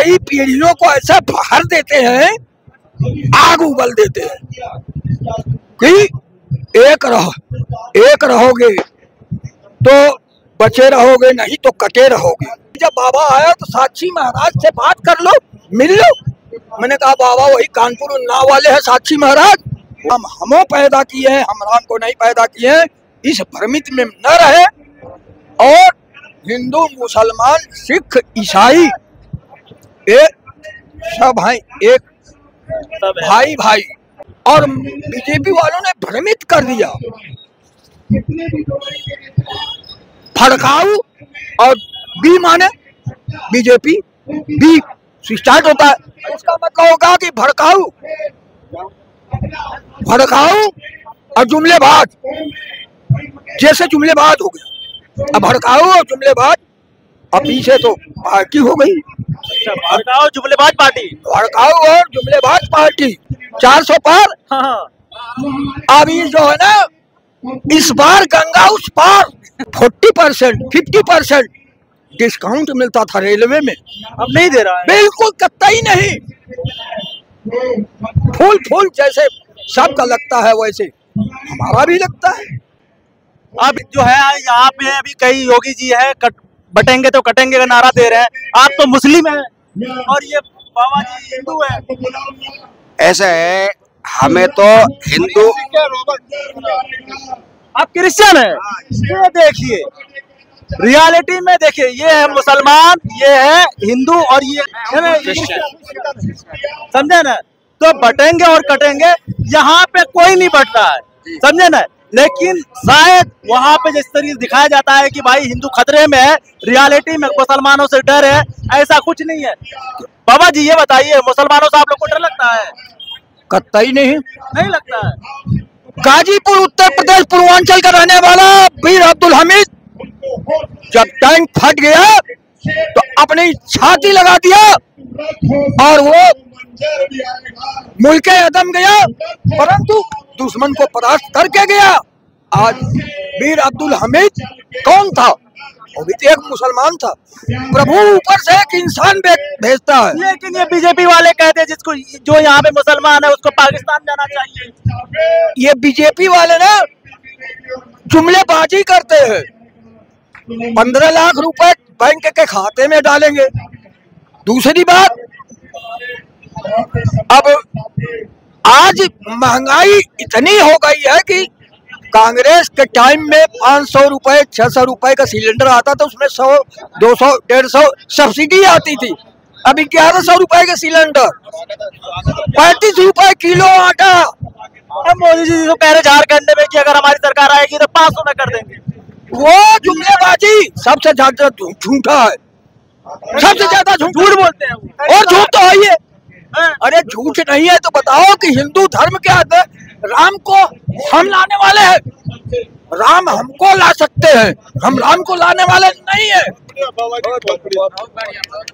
नई पीढ़ियों को ऐसा भर देते हैं, आग उगल देते हैं कि एक रहोगे तो बचे रहोगे, नहीं तो कटे रहोगे। जब बाबा आया तो साक्षी महाराज से बात कर लो, मिल लो। मैंने कहा बाबा वही कानपुर उन्नाव वाले हैं साक्षी महाराज, हमो पैदा किए हैं, हम राम को नहीं पैदा किए हैं। इस भ्रमित में न रहे और हिंदू मुसलमान सिख ईसाई सब हैं, एक भाई। और बीजेपी वालों ने भ्रमित कर दिया। भड़काऊ और बी माने बीजेपी, बी स्टार्ट होता है, इसका मतलब होगा कि भड़काऊ और जुमलेबाज, जैसे जुमलेबाज हो गया। अब भड़काऊ और जुमलेबाज, अब पीछे तो पार्टी हो गई। भड़काऊ जुमलेबाज पार्टी, भड़काऊ और जुमलेबाज पार्टी 400 पार। हाँ। अब ये जो है ना, इस बार गंगा उस पार 40% 50% डिस्काउंट मिलता था रेलवे में, अब नहीं दे रहा है। बिल्कुल कतई नहीं। फूल जैसे सबका लगता है वैसे हमारा भी लगता है। अब जो है यहाँ पे अभी कई योगी जी है, बटेंगे तो कटेंगे का नारा दे रहे हैं। आप तो मुस्लिम हैं और ये बाबा जी हिंदू है। ऐसा है, हमें तो हिंदू, आप क्रिश्चियन है। ये देखिए रियलिटी में देखिए, ये है मुसलमान, ये है हिंदू और ये है क्रिश्चियन, समझे ना। तो बटेंगे और कटेंगे, यहाँ पे कोई नहीं बट रहा है, समझे ना। लेकिन शायद वहाँ पे जिस तरीके दिखाया जाता है कि भाई हिंदू खतरे में है, रियलिटी में मुसलमानों से डर है, ऐसा कुछ नहीं है। बाबा जी ये बताइए, मुसलमानों से आप लोग को डर लगता है? कतई नहीं लगता है। गाजीपुर उत्तर प्रदेश पूर्वांचल का रहने वाला वीर अब्दुल हमीद, जब टैंक फट गया तो अपनी छाती लगा दिया और वो मुल्के अदम गया, परंतु दुश्मन को परास्त करके गया। आज वीर अब्दुल हमीद कौन था? वो भी एक मुसलमान था। प्रभु ऊपर से एक इंसान भेजता है। लेकिन ये बीजेपी वाले कहते हैं जिसको, जो यहाँ पे मुसलमान है उसको पाकिस्तान जाना चाहिए। ये बीजेपी वाले ना जुमलेबाजी करते हैं। 15 लाख रुपए बैंक के खाते में डालेंगे। दूसरी बात, अब आज महंगाई इतनी हो गई है कि कांग्रेस के टाइम में 500 रुपए 600 रुपए का सिलेंडर आता था, उसमें 100 200 150 सब्सिडी आती थी। अभी 1100 रुपए का सिलेंडर, 35 रुपए किलो आटा। मोदी जी तो कह रहे झारखंड में कि अगर हमारी सरकार आएगी तो 500 में कर देंगे। वो जुमलेबाजी सबसे ज्यादा झूठा है, सबसे ज्यादा झूठ बोलते हैं और झूठ तो है ये। अरे झूठ नहीं है तो बताओ कि हिंदू धर्म के अंदर राम को हम लाने वाले हैं, राम हमको ला सकते हैं, हम राम को लाने वाले नहीं है,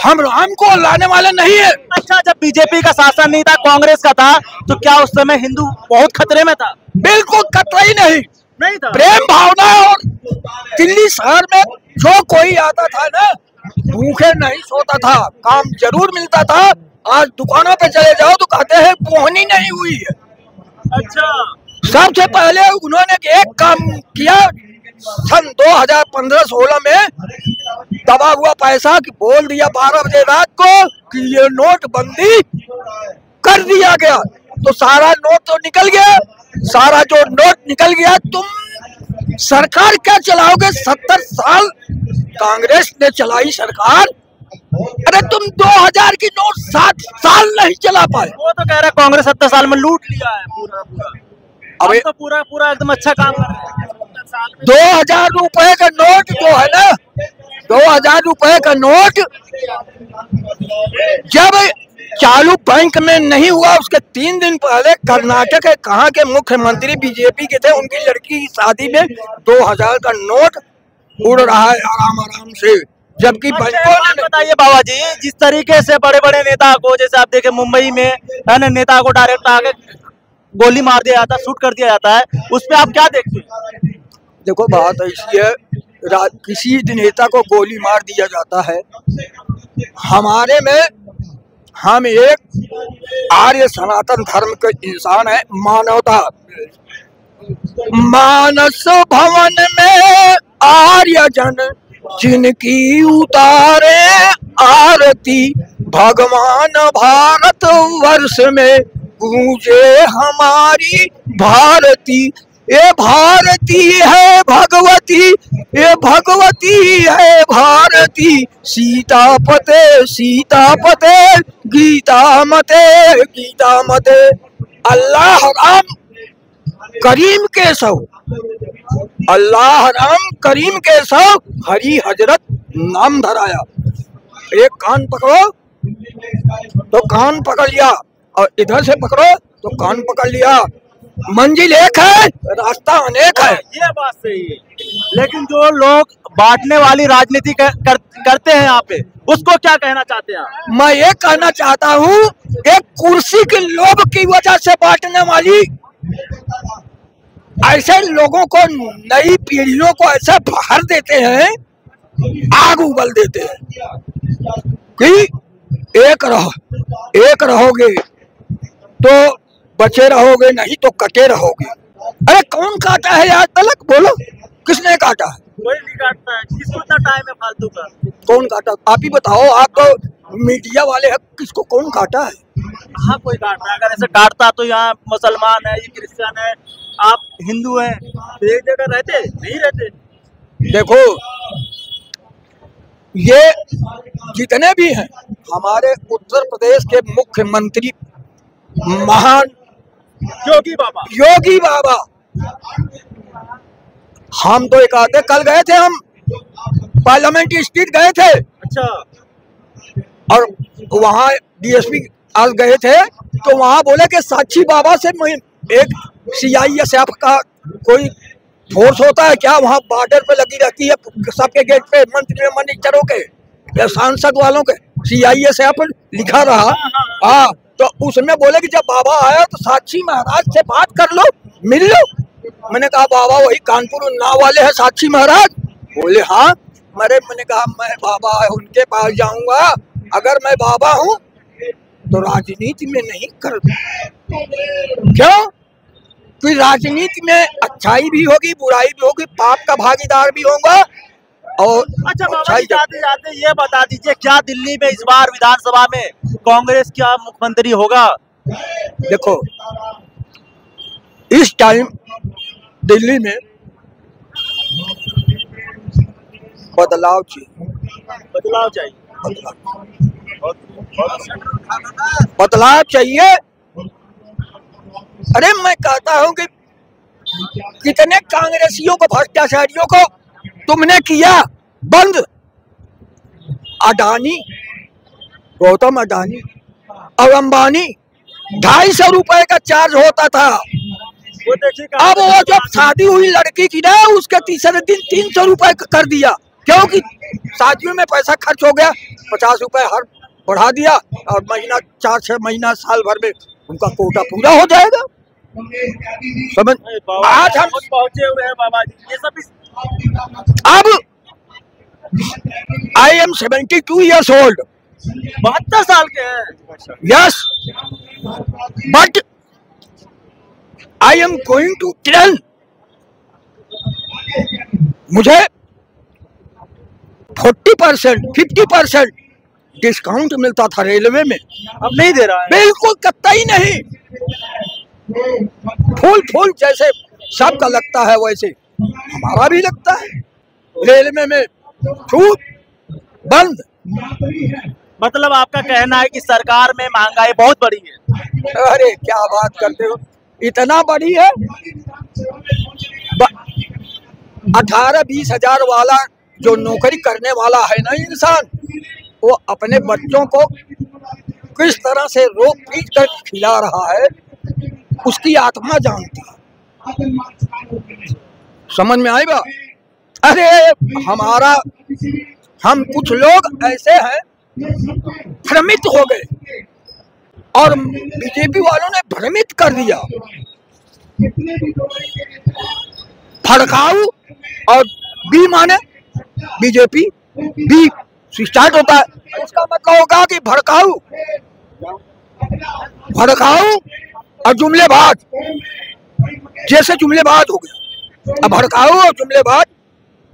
हम राम को लाने वाले नहीं है। अच्छा, जब बीजेपी का शासन नहीं था, कांग्रेस का था, तो क्या उस समय हिंदू बहुत खतरे में था? बिल्कुल कतई नहीं था। प्रेम भावना। और दिल्ली शहर में जो कोई आता था ना, भूखे नहीं सोता था, काम जरूर मिलता था। आज दुकानों पे चले जाओ तो कहते हैं बोहनी नहीं हुई है। अच्छा, सबसे पहले उन्होंने एक काम किया सन 2015-16 में, दबा हुआ पैसा कि बोल दिया 12 बजे रात को कि ये नोटबंदी कर दिया गया, तो सारा नोट तो निकल गया। सारा जो नोट निकल गया, तुम सरकार क्या चलाओगे? 70 साल कांग्रेस ने चलाई सरकार। अरे तुम 2000 की नोट 7 साल नहीं चला पाए। वो तो कह रहा है कांग्रेस 70 साल में लूट लिया है पूरा। अबे तो पूरा एकदम अच्छा काम कर रहे हैं। 2000 रुपए का नोट जो है ना, 2000 रुपए का नोट जब चालू बैंक में नहीं हुआ, उसके 3 दिन पहले कर्नाटक के कहाँ के मुख्यमंत्री बीजेपी के थे, उनकी लड़की की शादी में 2000 का नोट उड़ रहा है आराम से। जबकि बताइए बाबा जी, जिस तरीके से बड़े बड़े नेता को, जैसे आप देखे मुंबई में नेता को डायरेक्ट आगे गोली मार दिया जाता है, शूट कर दिया जाता है, उस पर आप क्या देखते हैं? देखो बात ऐसी है, किसी नेता को गोली मार दिया जाता है, हमारे में हम एक आर्य सनातन धर्म के इंसान है। मानवता, मानस भवन में आर्य जन जिनकी उतारे आरती, भगवान भारत वर्ष में गूंजे हमारी भारती। ये भारती है भगवती, ये भगवती है भारती, सीतापते सीतापते गीता मते गीता मते। अल्लाह राम करीम केशव, अल्लाह राम करीम केशव, हरी हजरत नाम धराया। एक कान पकड़ो तो कान पकड़ लिया, और इधर से पकड़ो तो कान पकड़ लिया। मंजिल एक है, रास्ता अनेक है। ये बात सही है, लेकिन जो लोग बांटने वाली राजनीति करते हैं यहाँ पे, उसको क्या कहना चाहते हैं? मैं ये कहना चाहता हूँ, एक कुर्सी के लोभ की वजह से बांटने वाली ऐसे लोगों को, नई पीढ़ियों को ऐसे भर देते हैं, आग उगल देते हैं कि एक रहोगे तो बचे रहोगे, नहीं तो कटे रहोगे। अरे कौन काटा है आज तक? बोलो, किसने काटा है? कोई नहीं काटता है। किसको इतना टाइम है फालतू का? कौन काटा? आप ही बताओ, आप तो मीडिया वाले हैं, किसको कौन काटा है? हाँ, कोई काट रहा है। अगर ऐसे काटता तो यहाँ मुसलमान है, ये क्रिश्चियन है, आप हिंदू हैं, तो एक जगह रहते नहीं रहते। देखो, ये जितने भी हैं हमारे उत्तर प्रदेश के मुख्यमंत्री महान योगी बाबा, हम तो एक आधे कल गए थे, हम पार्लियामेंट स्ट्रीट गए थे। अच्छा। और वहाँ डीएसपी आज गए थे, तो वहाँ बोले कि साक्षी बाबा से एक CISF का कोई फोर्स होता है क्या, वहाँ बॉर्डर पे लगी रहती है सबके गेट पे, मंत्री मिनिस्टरों के या सांसद वालों के CISF लिखा रहा। हाँ, तो उसमें बोले कि जब बाबा आया तो साक्षी महाराज से बात कर लो, मिल लो। मैंने कहा बाबा वही कानपुर उन्नाव वाले हैं साक्षी महाराज? बोले हाँ। मैंने कहा मैं बाबा उनके पास जाऊंगा, अगर मैं बाबा हूँ तो राजनीति में नहीं कर। क्यों? कि राजनीति में अच्छाई भी होगी, बुराई भी होगी, पाप का भागीदार भी होगा। और अच्छा बाबा जी, जाते जाते ये बता दीजिए, क्या दिल्ली में इस बार विधानसभा में कांग्रेस क्या मुख्यमंत्री होगा? देखो, इस टाइम दिल्ली में बदलाव चाहिए, बदलाव चाहिए। अरे मैं कहता हूं कि कितने कांग्रेसियों को, भ्रष्टाचारियों को तुमने किया बंद। अडानी, गौतम अडानी और अंबानी 250 रुपए का चार्ज होता था। अब वो जब शादी हुई लड़की की ना, उसके तीसरे दिन 300 रुपए कर दिया, क्योंकि शादियों में पैसा खर्च हो गया। 50 रुपए हर बढ़ा दिया, और महीना 4-6 महीना साल भर में उनका कोटा पूरा हो जाएगा। समझ? आज हम पहुंचे हुए हैं बाबा जी, ये सब अब I am 72 years old, 72 साल के हैं। yes, but I am going to tell, मुझे 40% 50% डिस्काउंट मिलता था रेलवे में, अब नहीं दे रहा है। बिल्कुल कतई नहीं। फूल जैसे सबका लगता है वैसे हमारा भी लगता है। रेलवे में छूट बंद। मतलब आपका कहना है कि सरकार में महंगाई बहुत बड़ी है? अरे क्या बात करते हो, इतना बड़ी है। 18-20 हजार वाला जो नौकरी करने वाला है ना इंसान, वो अपने बच्चों को किस तरह से रोक पीट कर खिला रहा है, उसकी आत्मा जानती है। समझ में आएगा? अरे हम कुछ लोग ऐसे हैं भ्रमित हो गए, और बीजेपी वालों ने भ्रमित कर दिया। भड़काऊ, और बी माने बीजेपी, बी स्टार्ट होता है, उसका मतलब होगा कि भड़काऊ। भड़काऊ और जुमलेबाज, जैसे जुमलेबाज हो गया। अब भड़काऊ और जुमलेबाज,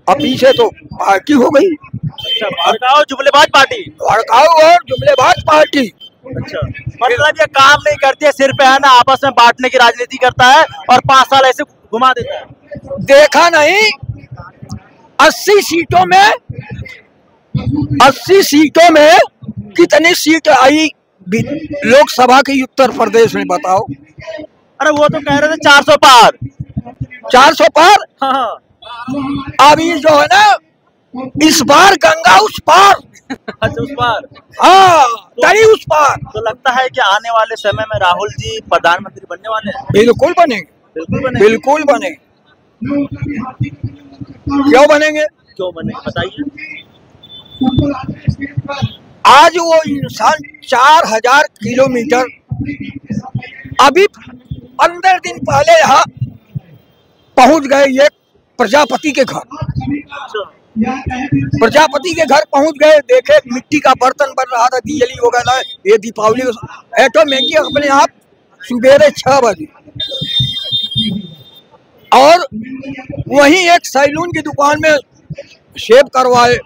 और पीछे तो पार्टी हो गई। अच्छा, भड़काऊ जुमलेबाज पार्टी, भड़काऊ और जुमलेबाज पार्टी। अच्छा, मतलब ये काम नहीं करती है, सिर्फ है ना आपस में बांटने की राजनीति करता है और 5 साल ऐसे घुमा देता है। देखा नहीं 80 सीटों में, 80 सीटों में कितनी सीट आई लोकसभा की उत्तर प्रदेश में, बताओ। अरे वो तो कह रहे थे 400 पार। 400 पार। हाँ। अभी जो है ना इस बार गंगा उस पार। अच्छा, उस पार। हाँ, तरी उस पार। तो लगता है कि आने वाले समय में राहुल जी प्रधानमंत्री बनने वाले हैं। बिल्कुल बनेंगे, बिल्कुल बनेंगे, बिल्कुल बनेंगे। क्यों बनेंगे? क्यों बनेंगे बताइए। आज वो इंसान 4000 किलोमीटर, अभी 15 दिन पहले यहाँ पहुंच गए ये प्रजापति के घर। प्रजापति के घर पहुंच गए, देखे मिट्टी का बर्तन बन रहा था, दियली हो गया। ये दीपावली ऑटोमेटिक अपने आप सुबेरे 6 बजे। और वहीं एक सैलून की दुकान में शेव करवाए,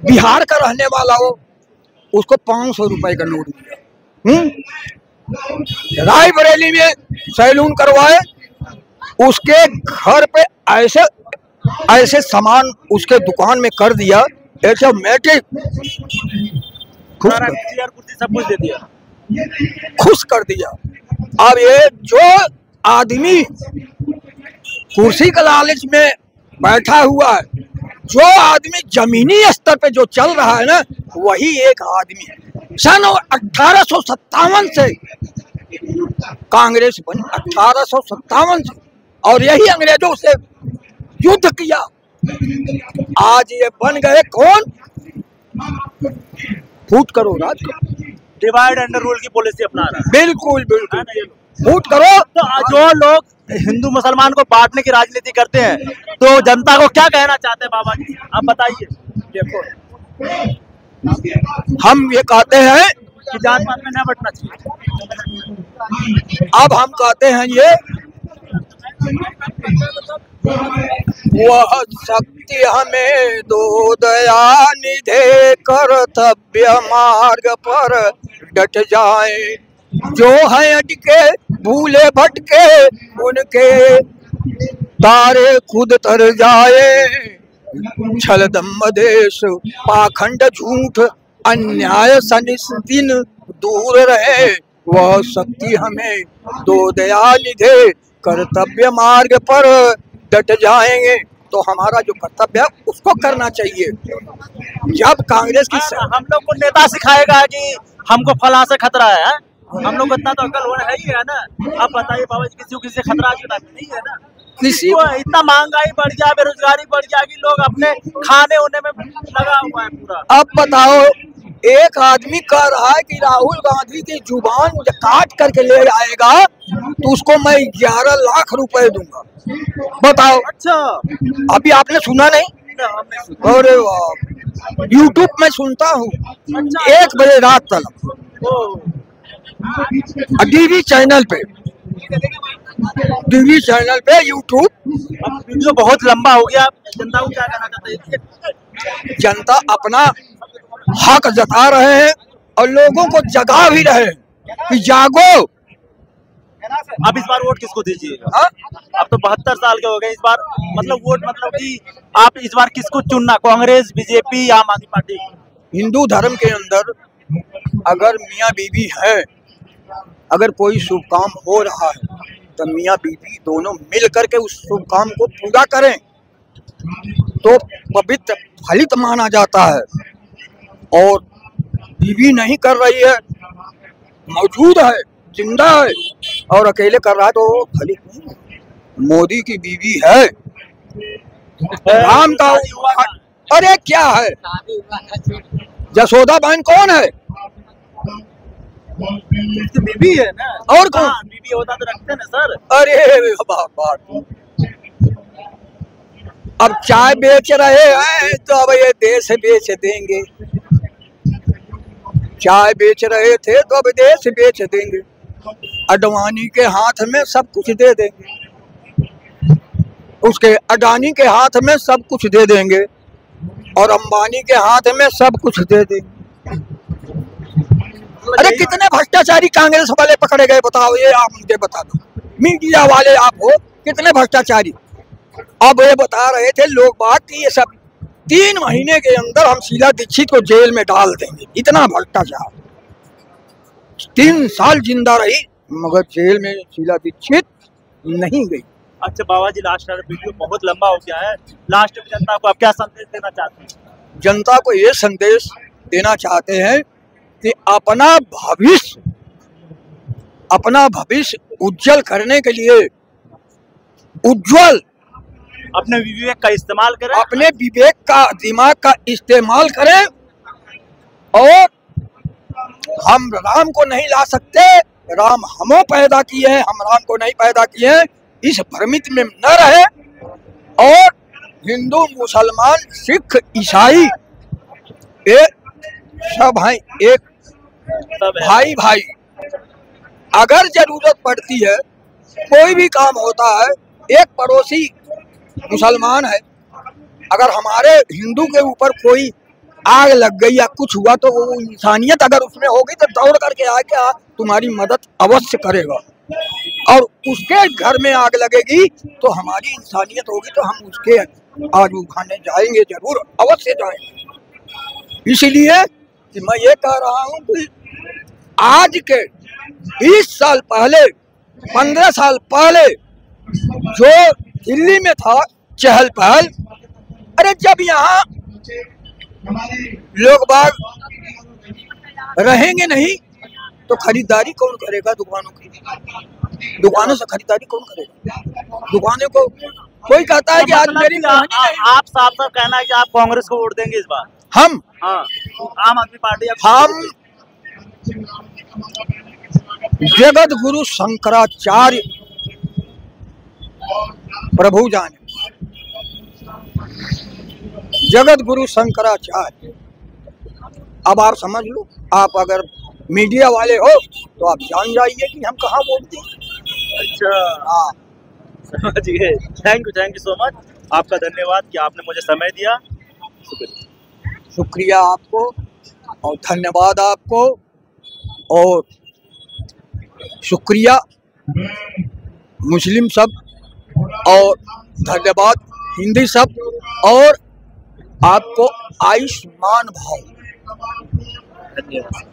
बिहार का रहने वाला हो, उसको 500 रुपए का नोट दिया। रायबरेली में सैलून करवाए, उसके घर पे ऐसे ऐसे सामान उसके दुकान में कर दिया, ऑटोमेटिक सब कुछ दे दिया, खुश कर दिया। अब ये जो आदमी कुर्सी का लालच में बैठा हुआ है, जो आदमी जमीनी स्तर पे जो चल रहा है ना, वही एक आदमी सन 1857 से कांग्रेस बनी, 1857 से, और यही अंग्रेजों से युद्ध किया। आज ये बन गए कौन? फूट करो राज, डिवाइड एंड रूल की पॉलिसी अपना रहा है। बिल्कुल बिल्कुल, फूट करो। तो जो लोग हिंदू मुसलमान को बांटने की राजनीति करते हैं, तो जनता को क्या कहना चाहते हैं बाबा जी, आप बताइए। देखो, हम ये कहते हैं कि जात पात में न बंटना चाहिए। अब हम कहते हैं ये वह शक्ति हमें दो दया निधे, कर्तव्य मार्ग पर डट जाए, जो है अटके भूले भटके उनके तारे खुद तर जाए, छल दम्भ देश पाखंड झूठ अन्याय सनिस्दिन दूर रहे, वह शक्ति हमें दो दया निधे, कर्तव्य मार्ग पर डट जाएंगे। तो हमारा जो कर्तव्य है उसको करना चाहिए। जब कांग्रेस की हम लोग को नेता सिखाएगा कि हमको फला से खतरा है, हम लोग को इतना तो अकल होना है ही है ना। अब बताइए बाबा जी, किसी को किसी से खतरा नहीं है ना। किसी को इतना महंगाई बढ़ गया, बेरोजगारी बढ़ गया कि लोग अपने खाने होने में लगा हुआ है पूरा। अब बताओ, एक आदमी कह रहा है कि राहुल गांधी की जुबान मुझे काट करके ले आएगा तो उसको मैं 11 लाख रुपए दूंगा। बताओ। अच्छा, अभी आपने सुना नहीं? और यूट्यूब में सुनता हूँ 1 बजे रात तक, डीवी चैनल पे, टीवी चैनल पे यूट्यूब। वीडियो बहुत लंबा हो गया, जनता को क्या कहना चाहते हैं? जनता अपना हक जता रहे हैं और लोगों को जगा भी रहे हैं कि जागो। अब इस बार वोट किसको दीजिएगा? हाँ? अब तो 72 साल के हो गए, इस बार मतलब वोट, मतलब कि आप इस बार किसको चुनना, कांग्रेस, बीजेपी या आम आदमी पार्टी? हिंदू धर्म के अंदर अगर मियाँ बीवी है, अगर कोई शुभ काम हो रहा है तो मियाँ बीवी दोनों मिल करके उस शुभ काम को पूरा करें तो पवित्र फलित माना जाता है। और बीवी नहीं कर रही है, मौजूद है, जिंदा है और अकेले कर रहा है तो फलित नहीं। मोदी की बीवी है, राम का, अरे क्या है, जसोदा बहन कौन है? तो बीबी है ना। और कौन? बीबी होता तो रखते ना सर। अरे बाप, अब चाय बेच रहे हैं तो अब ये देश बेच देंगे। चाय बेच रहे थे तो विदेश बेच देंगे, अडवाणी के हाथ में सब कुछ दे देंगे, उसके अडानी के हाथ में सब कुछ दे देंगे और अंबानी के हाथ में सब कुछ दे देंगे। अरे कितने भ्रष्टाचारी कांग्रेस वाले पकड़े गए बताओ, ये आप मुझे बता दो, मीडिया वाले आप हो, कितने भ्रष्टाचारी। अब ये बता रहे थे लोग बात कि ये सब 3 महीने के अंदर हम शीला दीक्षित को जेल में डाल देंगे, इतना भ्रष्टाचार। 3 साल जिंदा रही मगर जेल में शीला दीक्षित नहीं गई। अच्छा बाबा जी, लास्ट वीडियो बहुत लंबा हो गया है, लास्ट में जनता को आप क्या संदेश देना चाहते हैं? जनता को ये संदेश देना चाहते हैं कि अपना भविष्य उज्जवल करने के लिए अपने विवेक का इस्तेमाल करें, अपने विवेक का दिमाग का इस्तेमाल करें। और हम राम को नहीं ला सकते, राम हमो पैदा किए हैं, हम राम को नहीं पैदा किए हैं, इस भ्रमित में न रहे। और हिंदू मुसलमान सिख ईसाई सब हैं, एक भाई। अगर जरूरत पड़ती है, कोई भी काम होता है, एक पड़ोसी मुसलमान है, अगर हमारे हिंदू के ऊपर कोई आग लग गई या कुछ हुआ तो वो इंसानियत अगर उसमें होगी तो दौड़ करके आके तुम्हारी मदद अवश्य करेगा। और उसके घर में आग लगेगी तो हमारी इंसानियत होगी तो हम उसके आग उठाने जाएंगे, जरूर अवश्य जाएंगे। इसलिए कि मैं ये कह रहा हूँ कि आज के 20 साल पहले, 15 साल पहले जो दिल्ली में था चहल पहल, अरे जब यहाँ लोग बाग रहेंगे नहीं तो खरीदारी कौन करेगा? दुकानों से खरीदारी कौन करेगा? दुकानों को कोई कहता है कि आज मेरी आप साफ कहना है कि आप कांग्रेस को वोट देंगे इस बार? हम आम आदमी पार्टी, हम जगत गुरु शंकराचार्य प्रभु जाने, जगत गुरु शंकराचार्य। अब आप समझ लो, आप अगर मीडिया वाले हो तो आप जान जाइए कि हम कहाँ वोट दें। अच्छा हाँ, समझिए। थैंक यू सो मच, आपका धन्यवाद कि आपने मुझे समय दिया। शुक्रिया आपको और धन्यवाद आपको और शुक्रिया मुस्लिम सब और धन्यवाद हिंदी सब और आपको आयुष्मान भाव। धन्यवाद।